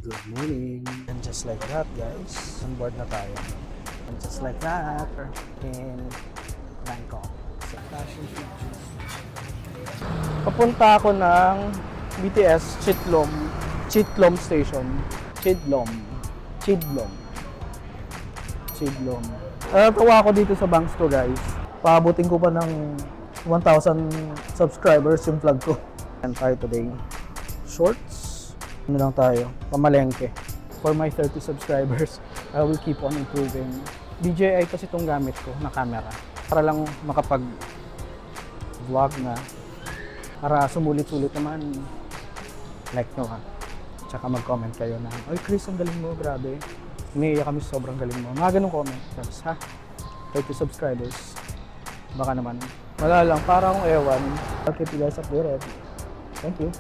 Good morning. And just like that, guys, on board na tayo. And just like that, in Bangkok. So, fashion features. Papunta ako ng BTS Chitlom Station. Chidlom. Tawa ako dito sa banks ko, guys. Paabutin ko pa ng 1,000 subscribers yung vlog ko. And tayo today, shorts. Ano lang tayo, pamalengke. For my 30 subscribers, I will keep on improving. DJI kasi itong gamit ko na camera. Para lang makapag-vlog na. Para sumulit-sulit naman. Like nyo ha. Tsaka mag-comment kayo na, "Oy Chris, ang galing mo, grabe. Umiiyak kami, sobrang galing mo." Mga ganun comment. Tapos ha, 30 subscribers. Baka naman. Wala lang, parang akong ewan. I'll keep you guys updated. Thank you.